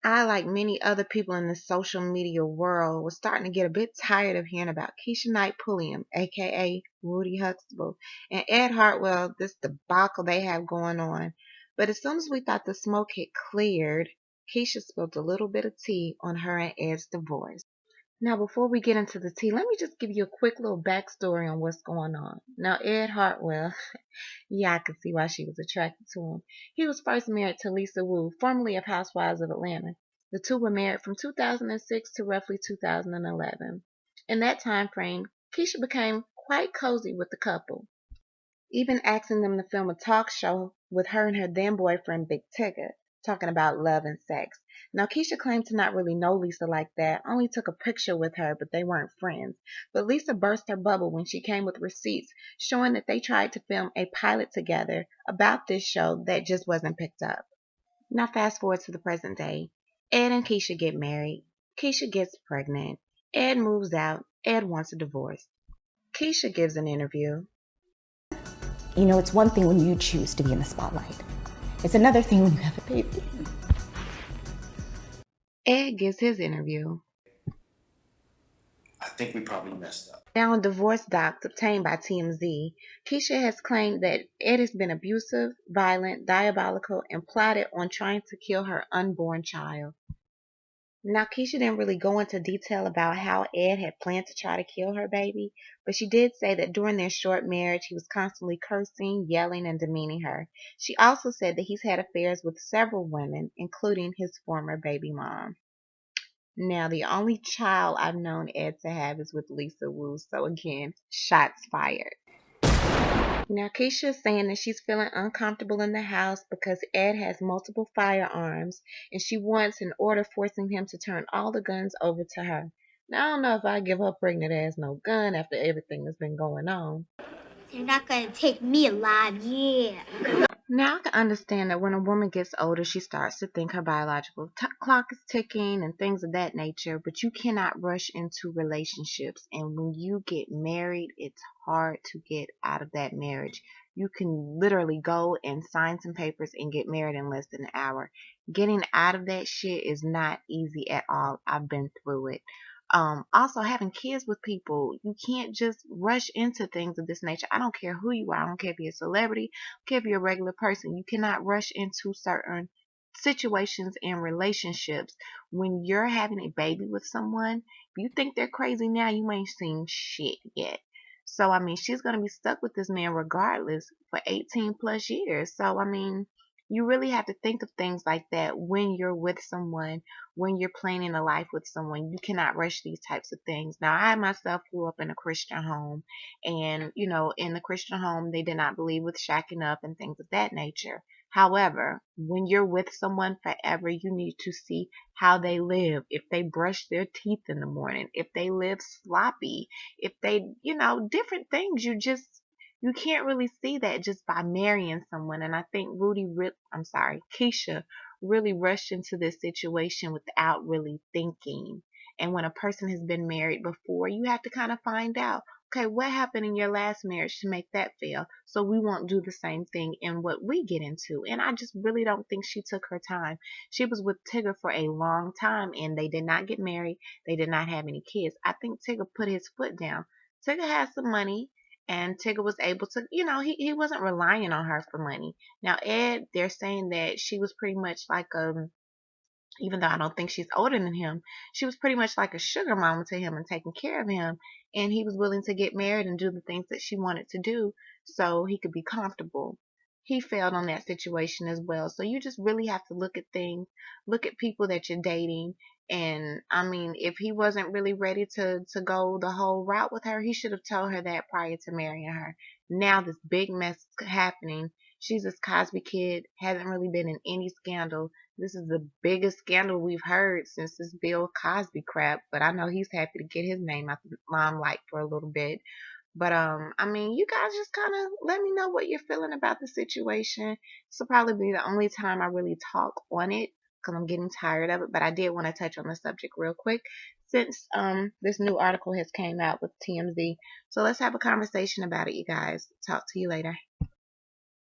I, like many other people in the social media world, was starting to get a bit tired of hearing about Keisha Knight-Pulliam, aka Rudy Huxtable, and Ed Hartwell, this debacle they have going on. But as soon as we thought the smoke had cleared, Keisha spilled a little bit of tea on her and Ed's divorce. Now, before we get into the tea, let me just give you a quick little backstory on what's going on. Now, Ed Hartwell, yeah, I could see why she was attracted to him. He was first married to Lisa Wu, formerly of Housewives of Atlanta. The two were married from 2006 to roughly 2011. In that time frame, Keisha became quite cozy with the couple, even asking them to film a talk show with her and her then boyfriend Big Tigger, talking about love and sex. Now Keisha claimed to not really know Lisa like that, only took a picture with her, but they weren't friends. But Lisa burst her bubble when she came with receipts showing that they tried to film a pilot together about this show that just wasn't picked up. Now fast forward to the present day. Ed and Keisha get married. Keisha gets pregnant. Ed moves out. Ed wants a divorce. Keisha gives an interview. You know, it's one thing when you choose to be in the spotlight. It's another thing when you have a baby. Ed gives his interview. I think we probably messed up. Now in divorce docs obtained by TMZ, Keisha has claimed that Ed has been abusive, violent, diabolical, and plotted on trying to kill her unborn child. Now, Keisha didn't really go into detail about how Ed had planned to try to kill her baby, but she did say that during their short marriage, he was constantly cursing, yelling, and demeaning her. She also said that he's had affairs with several women, including his former baby mom. Now, the only child I've known Ed to have is with Lisa Wu, so again, shots fired. Now, Keisha is saying that she's feeling uncomfortable in the house because Ed has multiple firearms and she wants an order forcing him to turn all the guns over to her. Now, I don't know if I give her pregnant ass no gun after everything that's been going on. You're not gonna take me alive, yeah. Now, I can understand that when a woman gets older, she starts to think her biological clock is ticking and things of that nature, but you cannot rush into relationships. And when you get married, it's hard to get out of that marriage. You can literally go and sign some papers and get married in less than an hour. Getting out of that shit is not easy at all. I've been through it. Also having kids with people, you can't just rush into things of this nature. I don't care who you are. I don't care if you're a celebrity. I don't care if you're a regular person. You cannot rush into certain situations and relationships. When you're having a baby with someone, if you think they're crazy now, you ain't seen shit yet. So, I mean, she's going to be stuck with this man regardless for 18 plus years. So, I mean, you really have to think of things like that when you're with someone, when you're planning a life with someone. You cannot rush these types of things. Now, I myself grew up in a Christian home, and in the Christian home, they did not believe with shacking up and things of that nature. However, when you're with someone forever, you need to see how they live. If they brush their teeth in the morning, if they live sloppy, if they, different things. You can't really see that just by marrying someone. And I think Keisha really rushed into this situation without really thinking. And when a person has been married before, you have to kind of find out, okay, what happened in your last marriage to make that fail? So we won't do the same thing in what we get into. And I just really don't think she took her time. She was with Tigger for a long time and they did not get married. They did not have any kids. I think Tigger put his foot down. Tigger has some money. And Tigger was able to, he wasn't relying on her for money. Now, Ed, they're saying that she was pretty much like even though I don't think she's older than him, she was pretty much like a sugar mama to him and taking care of him. And he was willing to get married and do the things that she wanted to do so he could be comfortable. He failed on that situation as well. So you just really have to look at things, look at people that you're dating. And I mean, if he wasn't really ready to go the whole route with her, he should have told her that prior to marrying her. Now this big mess is happening. She's this Cosby kid, hasn't really been in any scandal. This is the biggest scandal we've heard since this Bill Cosby crap, but I know he's happy to get his name out the limelight for a little bit. But I mean, you guys just kind of let me know what you're feeling about the situation. This will probably be the only time I really talk on it because I'm getting tired of it. But I did want to touch on the subject real quick since this new article has came out with TMZ. So let's have a conversation about it, you guys. Talk to you later.